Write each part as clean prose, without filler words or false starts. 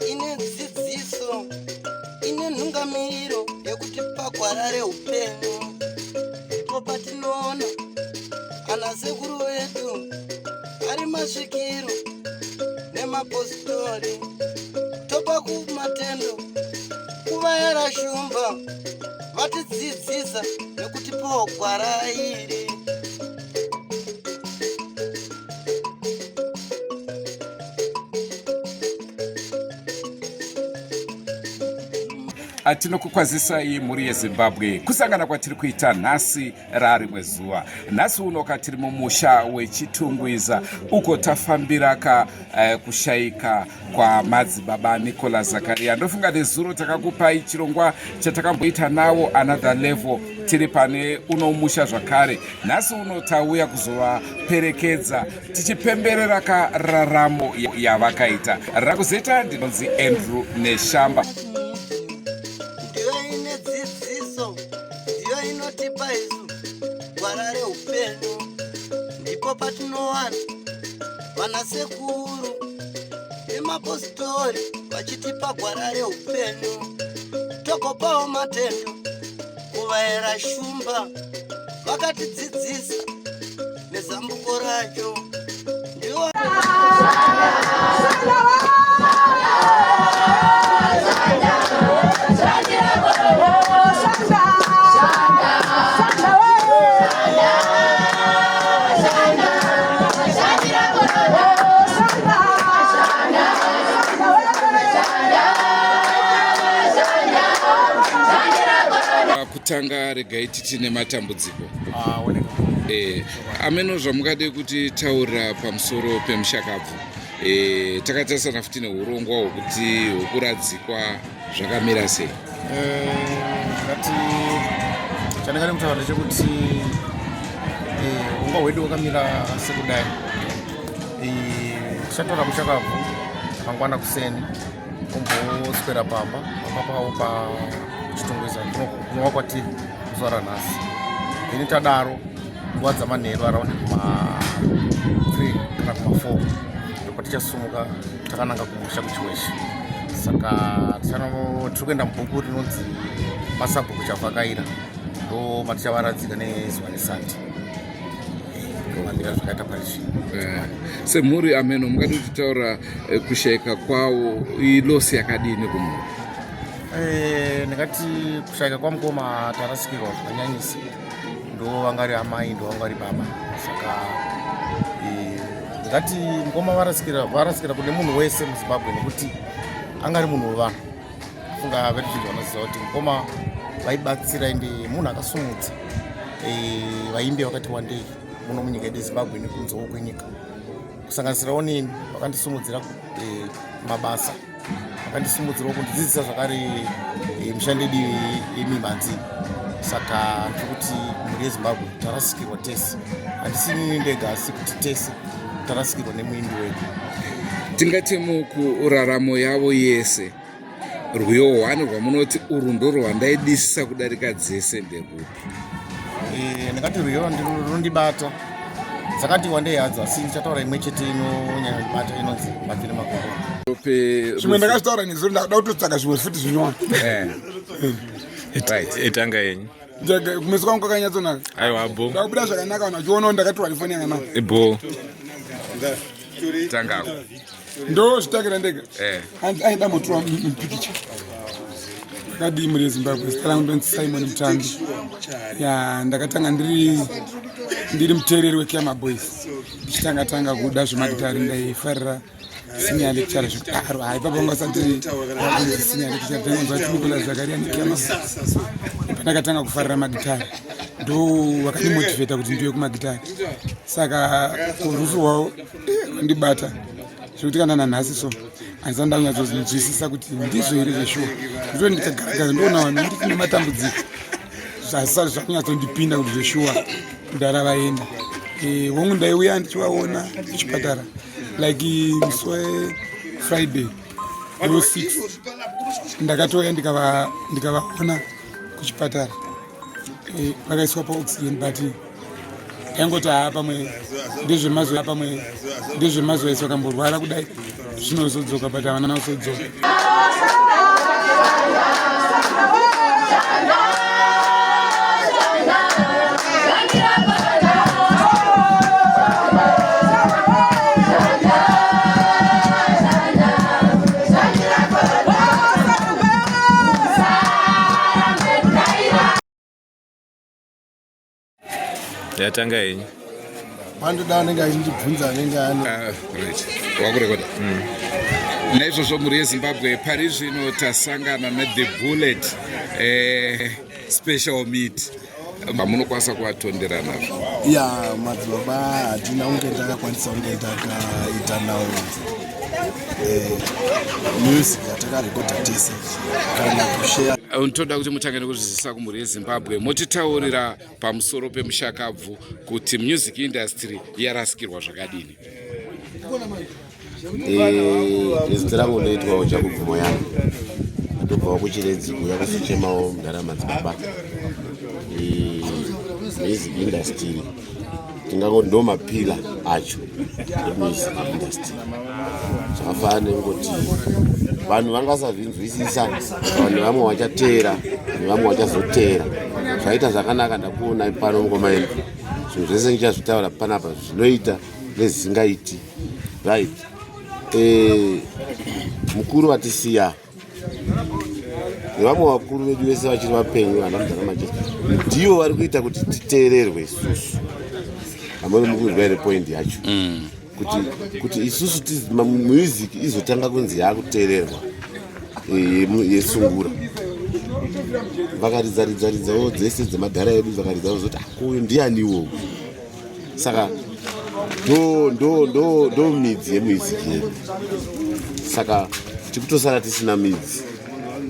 ine dzidziso ine nhungamiriro yekutipa gwara reupenyu. Ndipo patinoona ana sekuru vedu ari masvikiro nemapositori, topa kumatendo kuvayera shumba vatidzidzisa nekutipawo gwara iri. Tinokukwazisai muri yeZimbabwe kusangana kwatiri kuita nhasi rarimwe zuva. Nhasi uno katiri mumusha weChitungwiza uko tafambira kushayika kwa madzibaba Nicola Zakaria. Ndofunga nezuro takakupai chirongwa chatakamboita nawo another level tiri pane uno musha zvakare. Nhasi uno tauya kuzovaperekedza tichipemberera kararamo yavakaita. Rakuzeta ndinonzi Andrew Neshamba. Ndiyo inotipa isu gwara reupenyu. Ndipo patinowana vanasekuru nemapositori vachitipa gwara reupenyu, togopawo matendo kuvayera shumba vakatidzidzisa nezambuko racho. Ndiwo kutanga regai titi nematambudziko ameno zvamungade kuti taura pamusoro pemushakabvu. Takatarisana futi neurongwa hwokuti hwokuradzikwa zvakamira sei. Ngati chandingade kutaura ndechekuti urongwa hwedu hwakamira sekudai. Tichataura mushakabvu mangwana kuseni kumboswera pamba papawo paChitungwiza kunova kwatiri zuva ranhasi. Ini tadaro nguva dzamanheru araundi kuma3 kana kuma4 ndipo tichasumuka takananga kumusha kuchiweshe. Saka tiri kuenda mubhuku rinonzi masabhuku chavhakaira, ndo matichavaradzika nezuva nesandi. Ndomamira zvakaita parichi. Semhuri ameno mungade kutaura kushayika kwawo ilosi yakadini kumhuri? Ndingati kushayika kwamukoma tarasikirwa zvakanyanyisa, ndo vangari amai, ndo vangari baba. Saka ndingati mukoma varasikira kune munhu wese muZimbabwe, nekuti angari munhu wevanhu. Funga veruzhinji vanoziva kuti mukoma vaibatsira ende munhu akasumudza vaimbi vakati wandei muno munyika yedu yeZimbabwe nekunzewo kwenyika. Kusanganisirawo neni vakandisumudzira mabasa, vakandisumudzirawo kundidzidzisa zvakare mishandedu yemimhanzi. Saka ndikuti mhuri yeZimbabwe tarasikirwa tese, handisi nini ndega asi kuti tese tarasikirwa nemuimbi wedu. Tingati mukuraramo yavo yese rwuyohwani rwamunoti urwu ndo rwandaidisisa kudarika dzese nderwupi? Ndingati rwuyohwani runondibata. Dzakati wandei hadzo, asi ndichataura imwe chete inonyanya kundibata inonzi Mapfiri Maguru. Zvimwe ndakazvitaura nezuro ndakada kutotsvaga zvimwe futi zvinyowani. Etanga yenyu kumeso kwangu kwakanyatsonaka. Aiwa bo. Ndakubuda zvakanaka vanhu vachionawo ndakatora rifoni yanga navo. Bo. Tangako. Ndo zvitakira ndega. Aida motora mupikicha. Ndakadii muri yeZimbabwe, zita rangu ndonzi Simon Mutambi. Ndakatanga ndiri muteereri weKiama Boys. Ndichitanga kuda zvemagitari ndaifarira senior lecturer zvekudaro. Ipapo vanga vasati senior lecturer, ndaingonzwa kuti Nicola Zakaria neKiama Boys. Pandakatanga kufarira magitari ndo vakandimotivheta kuti ndiwe kumagitari. Saka urufu hwavo vandibata zvekuti kana nanhasi so handisati ndanyatsozinzwisisa kuti ndizvo here zveshuwa. Ndito ndikagaragaza ndoona vanhu nditi nematambudziko zvasati zvakunyatsondipinda kuti zveshuwa kudara vaenda. Wongu ndaiuya ndichivaona kuchipatara like musi weFriday ndo 6 ndakatoya ndikavaona kuchipatara. Vakaiswa paoxygen but yangoti pamwe ndezvemazoisa akamborwara kudai zvinozodzoka but havana nazodzoka. yatanga yenyu vandoda anenge achindibvunza anenge wakurekoda naizvozvo mhuri yezimbabwe pari zvino tasangana neThe Bullet special meet mamunokwanisa kuvatondera nazvo. ya madzibaba hatina kunge takakwanisa kunge takaita nawo music yatakarekodha tese kana kushare. Ntoda kuti mutange nekuzvizisa kumhuri yezimbabwe motitaurira pamusoro pemushakabvu kuti music industry yarasikirwa zvakadini. Zita rangu ndoitwawo chakubvumo yangu ndobvawo kuchiredzi kuya kusuchemawo mundarama dzibaba. Music industry tingango ndo mapila acho music industry zvakafanana nekuti vanhu vangasazvinzwisisa, vanhu vamwe vachatera nevamwe vachazotera. Zvaita zvakanaka ndakuona pano ngoma ino zvinhu zvese ndichazvitaura panapa zvinoita nezvisingaiti right. Mukuru watisiya nevamwe vakuru vedu vese vachiri vapenyu vana mudhara majeka ndivo vari kuita kuti titeererwe isusu. Amweni mukuzwa ine point yacho kuti isusu music izotanga kunzi yakuteererwa yesungura. Vakaridzaridzawo dzese dzemadhara edu vakaridzawo zoti uyu ndianiwo. Saka ndo midzi yemusic yedu. Saka tikutosara tisina midzi,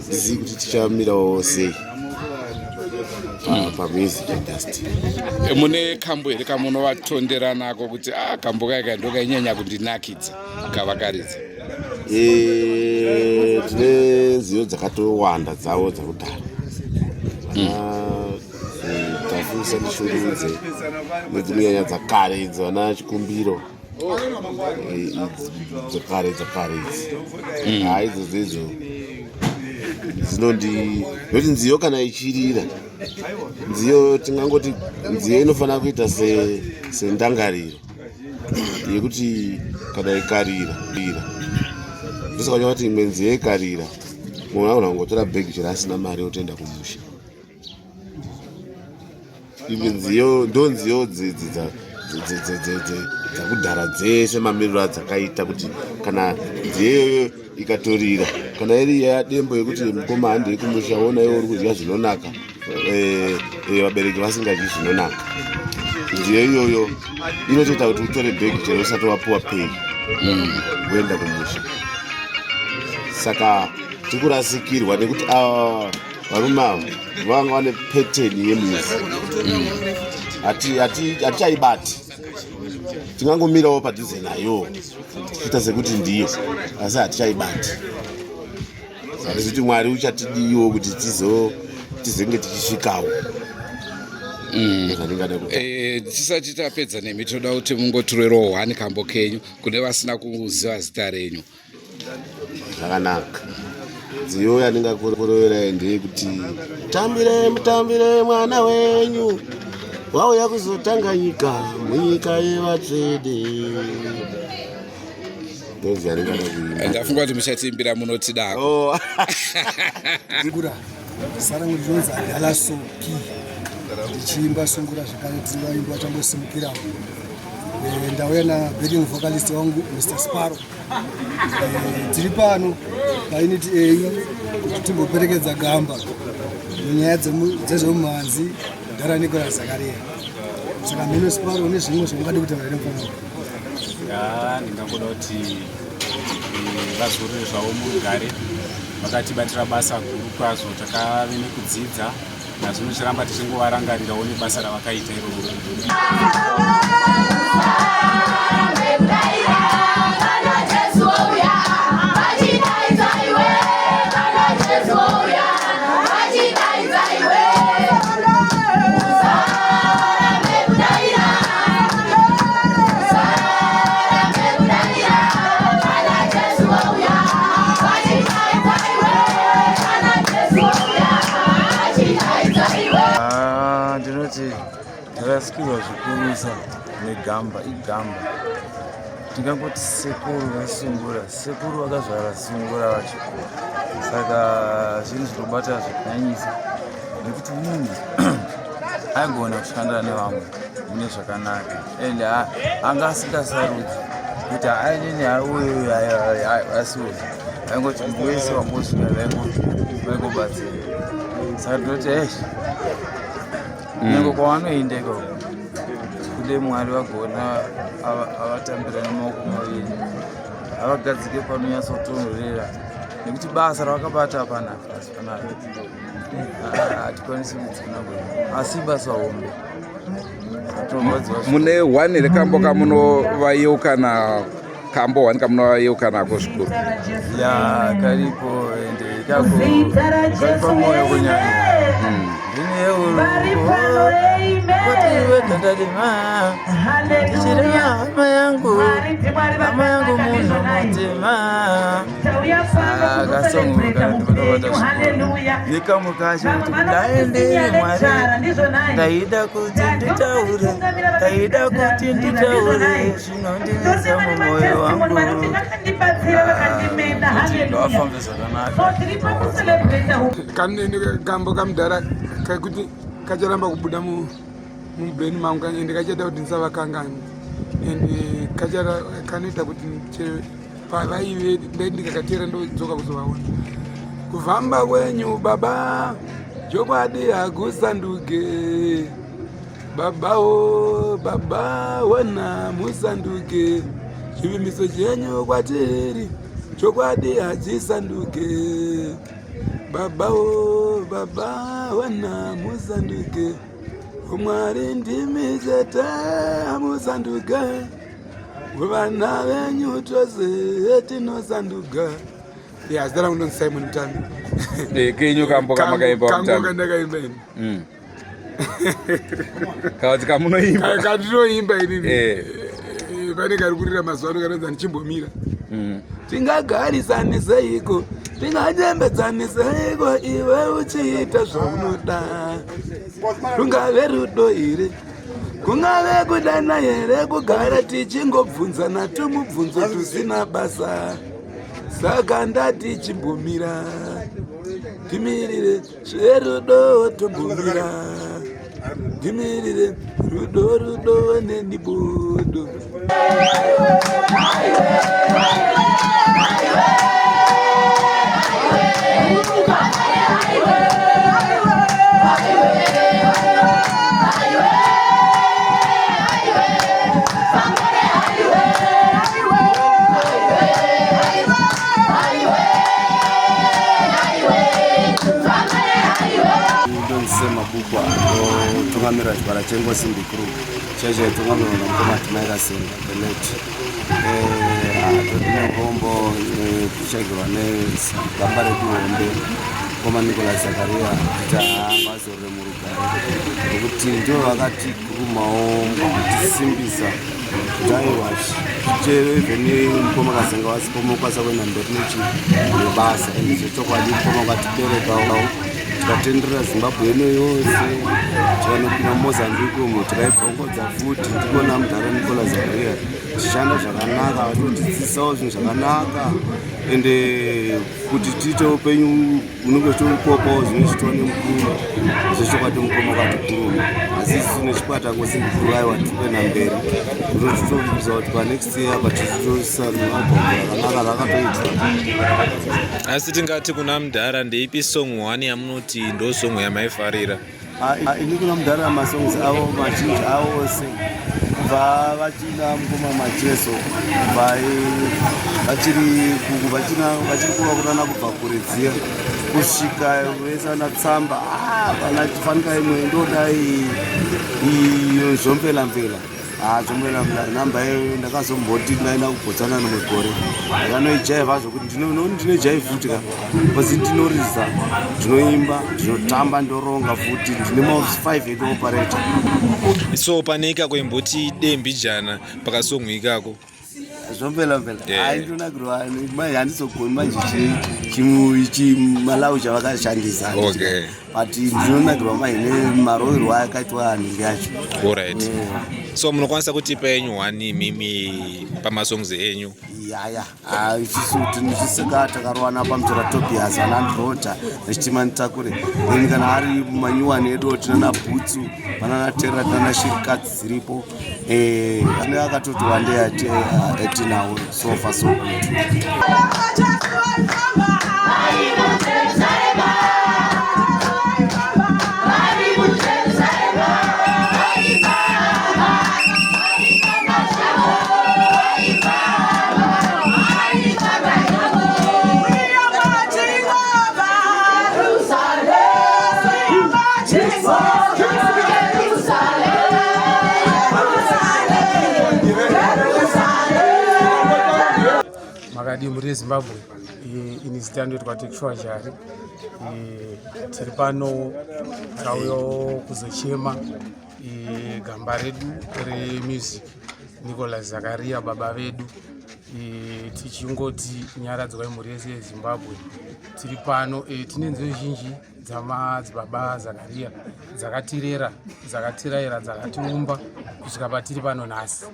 ndizivi kuti tichamirawo sei pamusic industry. Mune kambo here kamunovatondera nako kuti kambo kaka ndokanyanya kundinakidza kavakaridza? Tine nziyo dzakatowanda dzavo dzakudhara. Tafusa ndishurudze nedzimwe nyaya dzakare idzi vana chikumbiro dzakare idzi idzodzo idzo dzinoti nziyo kana ichirira nziyo tingangoti nziyo inofanira kuita sendangariro yekuti kana ikarira ndosaka kuti imwe nziyo ikarira munhu anogona kungotora bhegi chero asina mari otoenda kumusha. Imwe nziyo ndo nziyo dzakudhara dzese mamiriro adzakaita kuti kana nziyo ikatorira kana iri yadembo yekuti mukoma handei kumusha ona iwo uri kudya zvinonaka vabereki vasingadyi zvinonaka. Nziyo iyoyo inotoita kuti utore bhegi chero usati wapuwa pei woenda kumusha. Saka tikurasikirwa nekuti varume avo vanga vane peteni yemuzi hatichaibati. Tingangomirawo padhuze nayo tichiita sekuti ndiyo asi hatichaibati. Kuti Mwari uchatidiwo kuti tizenge tichisvikawo. Tisati tapedza nemi toda kuti mungoturerowo hani kambo kenyu kune vasina kuziva zita renyu. Zvakanaka. Nziyo yandingakuroverai ndeyekuti mutambire mwana wenyu wauya kuzotanga nyika munyika yevatsvede. Ndozi yandingada kuimba. Ndafunga kuti muchatiimbira munotidako. Zigura sara ngudzoza dala soki ndichimba sungura zvakare tivaimba tambosimukira. Ndauya na backing vocalist wangu Mr. Sparrow. Tiri pano painiti kuti timboperekedza gamba munyaya dzezvomhanzi Dara Nicholas Zakaria. Saka mino Sparrow nezvimwe zvingade kutaura nepano. Ndingangoda kuti vazorore zvavo mugare vakatibatira basa guru kwazvo. Takave nekudzidza nazvino chiramba tichingovarangarirawo nebasa ravakaita iroro. ndakasikirwa zvikurusa negamba igamba. Ndingangoti sekuru vesungura, sekuru vakazvara sungura vacho. Saka zvinhu zvinobata zvakanyanyisa nekuti munhu aigona kushanda nevamwe mune zvakanaka ende anga asingasarudzi kuti ainini auyo asiwe vaingoti munhu wese wambosvika vaingobatsira. Saka ndinoti nyange kwavanoendeka kude Mwari vagona avatambira nemaoko maviri avagadzike panonyatsotonhorera nekuti basa ravakabata hapanaka asi panaka hatikwanisi kudzina asi basa hombe. Mune 1 rekambo kamunovayeukana kambo 1 kamunovayeukana zvikuru ya karipo ende karipo moyo kunyanya ndine uruko kotiwe dandadima tichiri hama yangu munhu mutema akasongoka ndinobata nekamu kacho kuti ndaendere Mwari ndaida kuti nditaure zvinondinetsa mumwoyo wangu ndovafambe zvakanaka. Kambo kamudhara kakuti kacharamba kubuda mubheni mangu ende kachaita kuti ndisavakangani ende kanoita kuti pavaive ndikakatera ndodzoka kuzovaona. Kufamba kwenyu baba chokwadi hakusanduke, babawo baba wana musanduke, chivimbiso chenyu kwatiri chokwadi hachisanduke, babawo baba wana musanduke, Mwari ndimi chete musanduke, vana venyu tose tinosanduka. Zidara kundonzi Simon Mtambi. Kenyu kambo kamakaimba wa Mtambi. Kambo kandakaimba ini. Kawati kamunoimba. Katinoimba ini. Pane karikurira mazuva ano kanonzi ndichimbomira. Tingagarisane seiko, tinganyembedzane seiko, iwe uchiita zvaunoda. Rungave rudo here, kungave kudana here, kugara tichingobvunzana tumubvunzo tusina basa. Saka ndati chimbomira, timirire zverudo tombomira, timirire rudo nenibodo. Mabukwa tungamira chibara chengo simbi kuru cheche tungamira mkoma tumaika senga beneti totine kombo kushagirwa negamba rekuhombe koma Nikola Zakaria kuti vazorore murugare nekuti ndivo vakati kurumawo kutisimbisa kuti aiwa chero ivheni mukoma kasenga wasipomokwanisa kuenda mberi nebasa ende zvechokwadi mukoma ukatiberekawo tikatenderera Zimbabwe ino yose tikanopinda Mozambique umo tikaibvongodza futi ndikona mudhara Nikola Zakaria tichishanda zvakanaka vatotidzidzisawo zvinhu zvakanaka ende kuti tiite upenyu unenge tokopawo zvinochitwa nemukuru zvechokwadi mukoma kwatikuruma asi isu nechikwata ngosimukuru aiwa tikuenda mberi kutotitovimbisa kuti panext year patititoisa rakanaka rakatoita. Asi tingati kuna mudhara ndeipi song 1 yamunoti ndo song yamaifarira? Ini kuna mudhara masongs avo mazhinji avose kubva vachina mukoma macheso vachiri kuvakurana kubva kuredziya kusvika vesana tsamba kana chifanika imwe ndodai iyo zvompelamvela zvompelamvela namba iyo ndakazomboti ndaenda kugotsana nomugore ndakanoijaivha zvokuti ndinojaivha futi ka basi ndinoriza ndinoimba ndinotamba ndoronga futi ndine ma5 ekuoparata. So paneka kwemboti dembi jana pakasongwa ikako zvompela aindonakirwa manje handizogoni manje chimalau chavakashandisa but ndinonakirwa maine maroverwo akaitwa anenge acho. Alright. So munokwanisa kutipa enyu wani mimi pamasongs enyu? Yaya isusu tinosisika takarowana pamusoro Tobias anandrota nechitima nitakure then kana ari manyuwani edu tinana bhutsu vanana Terra tinana Shirikadzi dziripo ane akatoti wande atinawo so far so good. Makadi muri Zimbabwe inizita ndoitwa Tekshwa Jari tiri pano tauyo kuzochema gamba redu remusic Nicholas Zakaria baba vedu tichingoti nyaradzwa imhuri yese yeZimbabwe tiri pano tine nzeve zhinji dzamadzibaba Zakaria dzakatirayira dzakatiumba kusvika patiri pano nhasi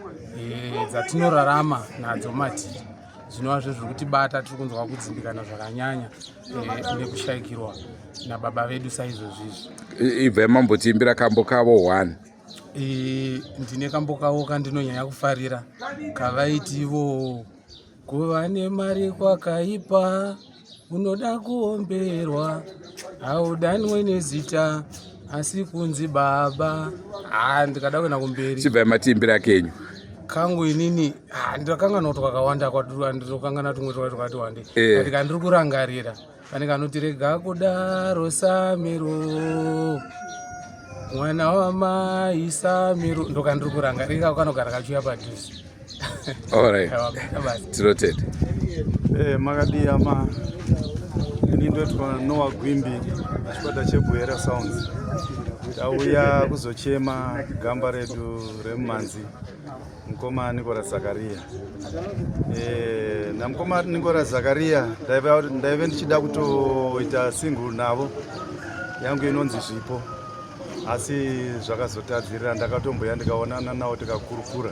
dzatinorarama nadzo matiri zvinova zviri kutibata tiri kunzwa kudzimbikana zvakanyanya nekushayikirwa nababa vedu saizvozvizvi. Ibva mambotiimbira kambo kavo 1. Ndine kambo kavo kandinonyanya kufarira kavaitivo kuva nemari kwakaipa unoda kuomberwa haudanwe nezita asi kunzi baba. Ndikada kuenda kumberi chibva matiimbira kenyu kangu inini ndakangana kuti kakawanda nditokangana tumwe twakati wande katika ndiri kurangarira pane kanoti rega kudaro Samiro mwana wamai Samiro ndokandiri kurangarira kanogara kachiuya padhuze. Alright. Tirotete. Makadi ama ini ndotwa Noah Gwimbi chikwata cheBwera Sounds. Tauya kuzochema gamba redu remumanzi mukoma Nicholas Zakaria. Namukoma Nicholas Zakaria ndaive ndichida kutoita single navo yangu inonzi Zvipo, asi zvakazotadzirira ndakatomboya ndikaonana nawo tikakurukura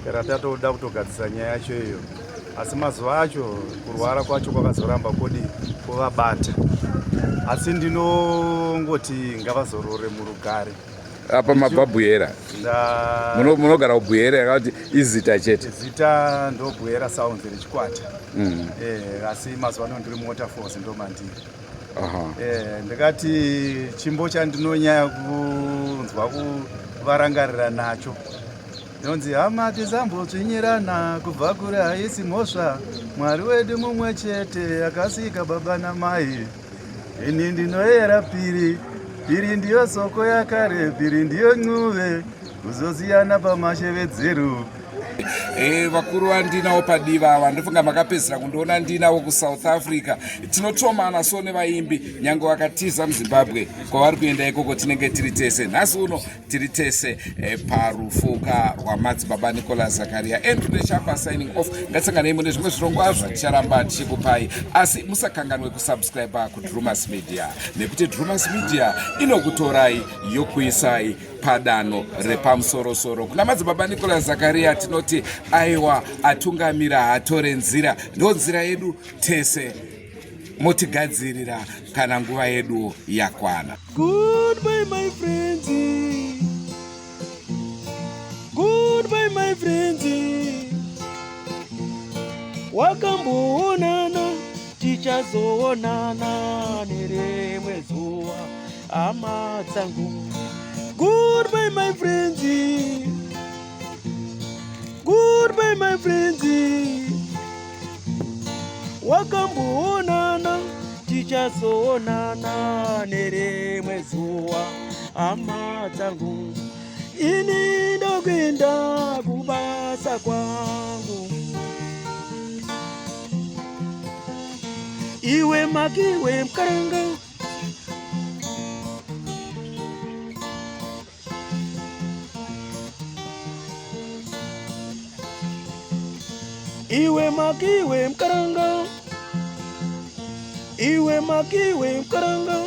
era tatoda kutogadzisa nyaya yacho iyo, asi mazuva acho kurwara kwacho kwakazoramba kodi kuvabata, asi ndinongoti ngavazorore murugare. Apa mabhabhuyera munogara kubhuyera yakati izita chete? Zita ndobhuyera Sounds rechikwata. Asi mazuva ano ndiri muWaterfalls ndomandiri. Ndikati chimbo chandinonyanya kunzwa kuvarangarira nacho ndinonzi hama tizambotsvinyirana kubva kure haisi mhosva, Mwari wedu mumwe chete akasika baba namai, ini ndinoyera piri ndiyo soko yakare, piri ndiyo ncuve kuzosiyana pamashevedzero. Vakuru vandinawo padiva ava ndofunga makapedzera kundoona ndinawo kuSouth Africa. Tinotomana so nevaimbi nyange vakatiza muZimbabwe kwavari kuenda ikoko tinenge tiri tese. Nhasi uno tiri tese parufuka rwamadzibaba Nicholas Zakaria. Andrew Neshapa signing off. Ngatsanganei mune zvimwe zvirongwa zvaticharamba tichikupai, asi musakanganwe kusubscribe kuDrumas Media nekuti Drumas Media inokutorai yokuisai padano repamusoro-soro. Kuna madzibaba Nicholas Zakaria tinoti aiwa atungamira hatore nzira, ndo nzira yedu tese motigadzirira kana nguva yedu yakwana. Goodbye my friends, goodbye my friends, wakamboonana tichazoonana nerimwe zuva hama dzangu. Goodbye my friends, goodbye my friends, wakamboonana tichazoonana nerimwe zuva hama dzangu. Ini ndokuenda kubasa kwangu, iwe makiwe mkarenga. iwe makiwe mkaranga, iwe makiwe mkaranga.